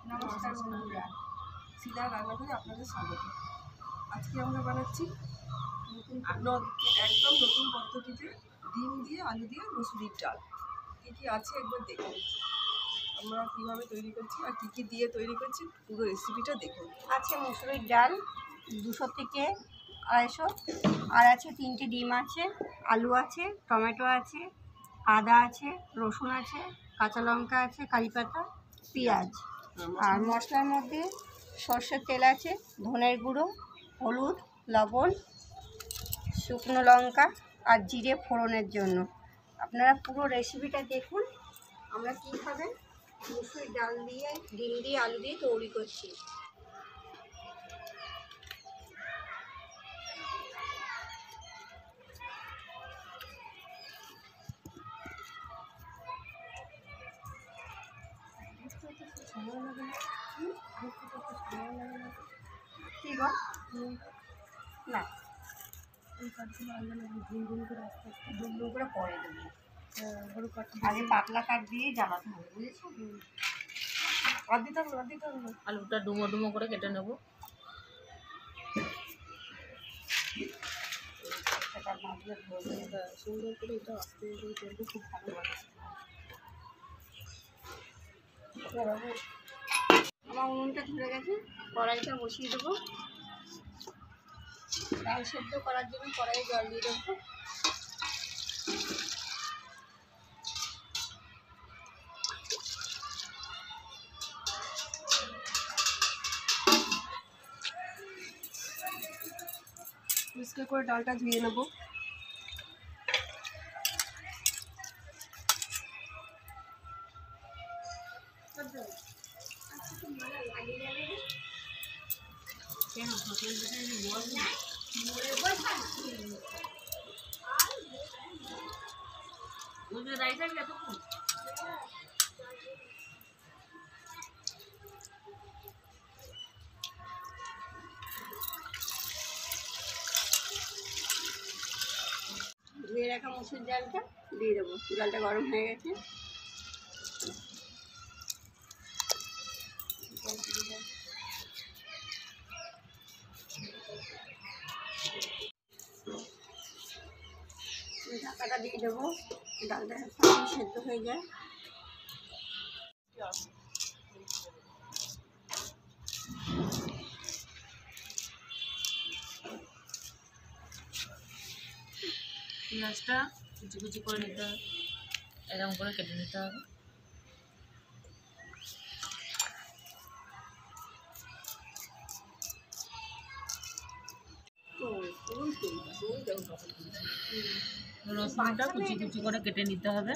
নমস্কার বন্ধুরা, শিলা রান্নাঘরে আপনাদের স্বাগত। আজকে আমরা বানাচ্ছি একদম নতুন পদ্ধতিতে ডিম দিয়ে আলু দিয়ে মুসুরির ডাল। কী কী আছে একবার দেখুন, আমরা কীভাবে তৈরি করছি আর কী কী দিয়ে তৈরি করছি পুরো রেসিপিটা দেখুন। আছে মুসুরির ডাল 200 থেকে 250, আর আছে 3টে ডিম আছে, আলু আছে, টমেটো আছে, আদা আছে, রসুন আছে, কাঁচা লঙ্কা আছে, কারি পাতা, পেঁয়াজ। আর মশলার মধ্যে সর্ষের তেল আছে, ধনের গুঁড়ো, হলুদ, লবণ, শুকনো লঙ্কা আর জিরে ফোড়নের জন্য। আপনারা পুরো রেসিপিটা দেখুন আমরা কীভাবে মুসুরির ডাল দিয়ে ডিম দিয়ে আলু দিয়ে তৈরি করছি। ঠিক না, এই কাঠগুলো আলাদা ঘুম ঘুম করে আস্তে আস্তে ডুম ডুম করে পরে দেবো। বড় কাঠ আগে পাতলা কাঠ দিয়ে জ্বালাতে হবে, বুঝেছো? আর দিতে হবে না, দিতে হবে না। আলুটা ডুমো ডুমো করে কেটে নেব। সেটা মাছগুলো ধরবে। এটা সুন্দর করে এটা আস্তে করে করলে খুব ভালো লাগে। আমার উনুনটা ধরে গেছে, কড়াইটা বসিয়ে দেবো। ডাল সেদ্ধ করার জন্য কড়াইয়ে জল দিয়ে দেবো। পরিষ্কার করে ডালটা ধুয়ে নেব। ধুয়ে রাখা মসুর ডালটা দিয়ে দেবো। ডালটা গরম হয়ে গেছে। ঢাকাটা দিয়ে দেবো, ডালটা সেদ্ধ হয়ে যায়। পেঁয়াজটা কুচি কুচি করে নিতে হবে, এরকম করে কেটে নিতে হবে। রসুনটা কুচি কুচি করে কেটে নিতে হবে।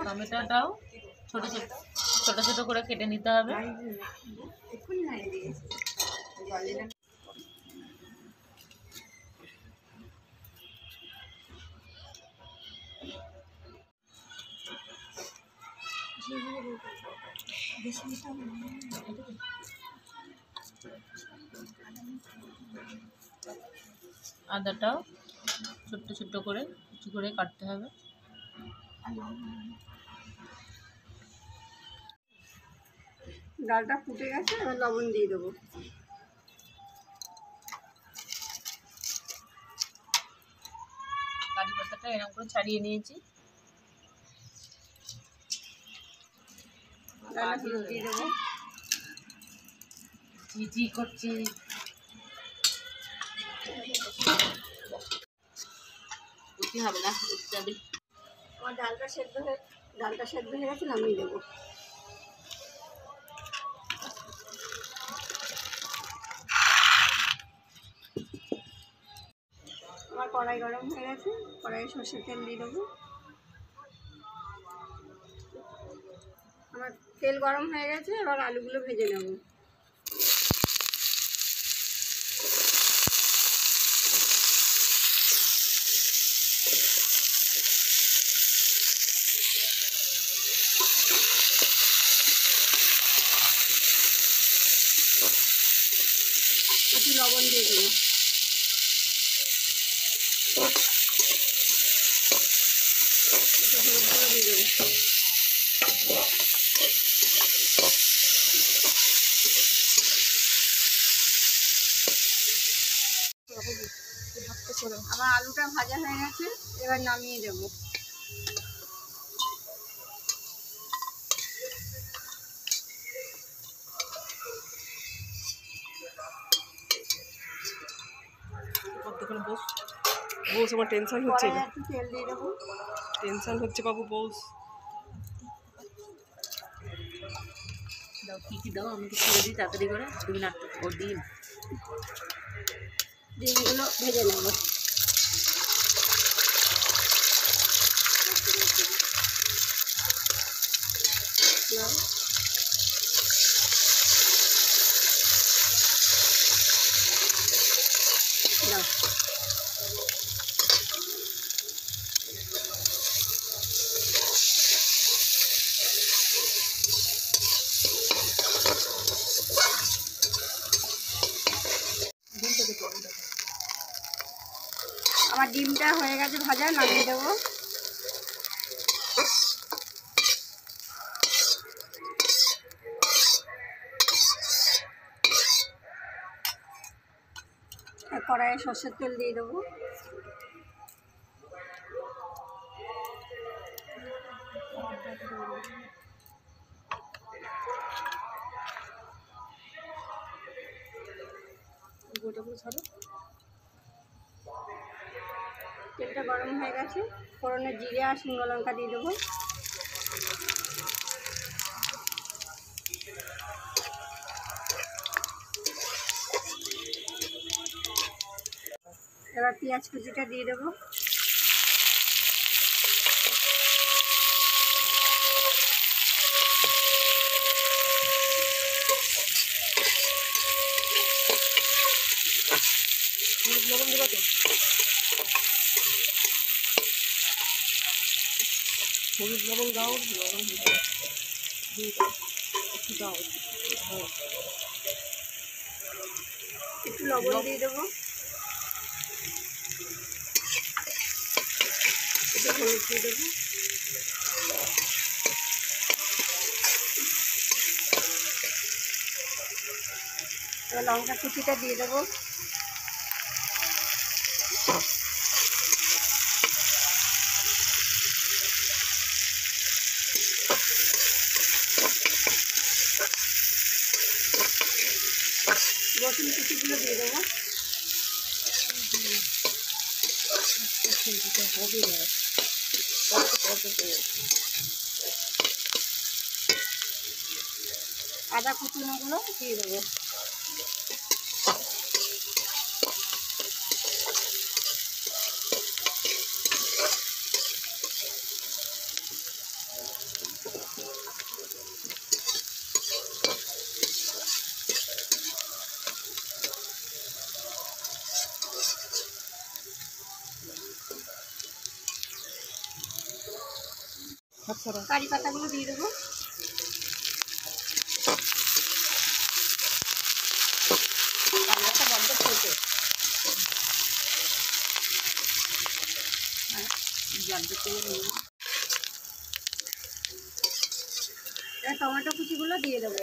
টমেটোটাও ছোট ছোট ছোট ছোট করে কেটে নিতে হবে। এক্ষুনি নাড়িয়ে দিয়েছি, জল দিলাম। আদাটাও ছোট্ট ছোট্ট করে কুচি করে কাটতে হবে। ডালটা ফুটে গেছে, এবার লবণ দিয়ে দেবো। কারি পাতাটা এরকম করে ছাড়িয়ে নিয়েছি। ডালটা হলুদ দিয়ে দেবো। চিচি করছি। উঠতে হবে না, উঠতে হবে। আমার ডালটা সেদ্ধ হয়ে গেছে, নামিয়ে দেবো। আমার কড়াই গরম হয়ে গেছে, কড়াইয়ে সর্ষের তেল দিয়ে দেবো। আমার তেল গরম হয়ে গেছে, এবার আলুগুলো ভেজে নেব। একটু লবণ দিয়ে দেবো। আমার আলুটা ভাজা হয়ে গেছে, এবার নামিয়ে দেবো। কতক্ষণ বস বস, আমার টেনশন হচ্ছে, কড়াইয়ে একটু তেল দিয়ে দেবো। টেনশন হচ্ছে বাবু, বস। দাও কী কী দাও, আমি তো ছেড়ে দিই তাড়াতাড়ি করে। তুমি না ও ডিম ডিমগুলো ভেজে নেবো। দাও। আমার ডিমটা হয়ে গেছে ভাজা, নামিয়ে দেবো। কড়াইয়ে সর্ষের তেল দিয়ে দেবো। তেলটা গরম হয়ে গেছে, ফোড়নে জিরে আর শুকনো লঙ্কা দিয়ে দেবো। এবার পেঁয়াজ কুচিটা দিয়ে দেবো। লবণ দেবো তো, হলুদ লবণ দাও, লবণ একটু দাও, হ্যাঁ একটু লবণ দিয়ে দেবো, একটু হলুদ দিয়ে দেবো। এবার লঙ্কা কুচিটা দিয়ে দেবো। রসুন কুচিগুলো দিয়ে দেবো। হবে না, আদা কুচুনোগুলো দিয়ে দেবো। কারি পাতাগুলো দিয়ে দেবো। বন্ধ করতে এবার টমেটো কুচিগুলো দিয়ে দেবো।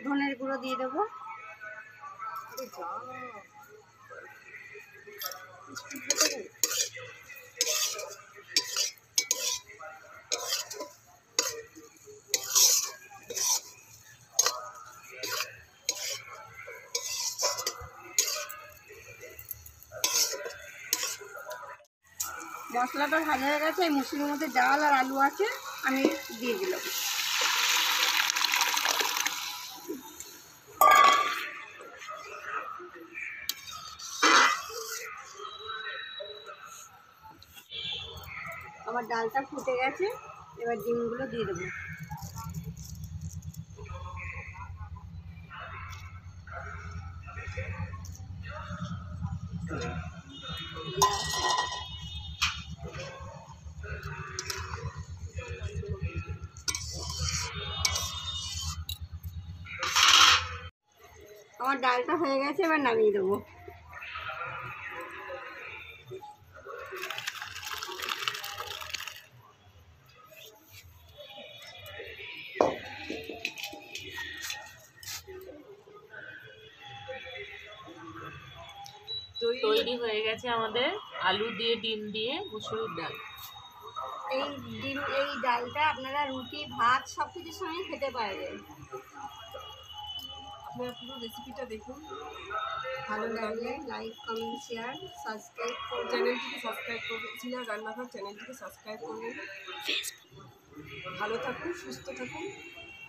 ধনের গুঁড়ো দিয়ে দেবো। মশলাটা ভাজা হয়ে গেছে, এই মুসুরির মধ্যে ডাল আর আলু আছে, আমি দিয়ে দিলাম। আমার ডালটা ফুটে গেছে, এবার ডিমগুলো দিয়ে দেবো। আমার ডালটা হয়ে গেছে, এবার নামিয়ে দেবো। তৈরি হয়ে গেছে আমাদের আলু দিয়ে ডিম দিয়ে মুসুরির ডাল। এই ডালটা আপনারা রুটি ভাত সব কিছুর সঙ্গে খেতে পারবেন। আপনারা পুরো রেসিপিটা দেখুন, ভালো লাগলে লাইক কমেন্ট শেয়ার সাবস্ক্রাইব করবেন। চ্যানেলটিকে সাবস্ক্রাইব করবেন, চিনা রান্নাঘর চ্যানেলটিকে সাবস্ক্রাইব করবেন। ভালো থাকুন, সুস্থ থাকুন,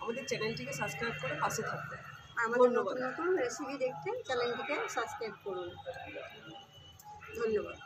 আমাদের চ্যানেলটিকে সাবস্ক্রাইব করে পাশে থাকবেন। আমাদের ধন্যবাদ। নতুন নতুন রেসিপি দেখতে চ্যানেলটিকে সাবস্ক্রাইব করুন। ধন্যবাদ।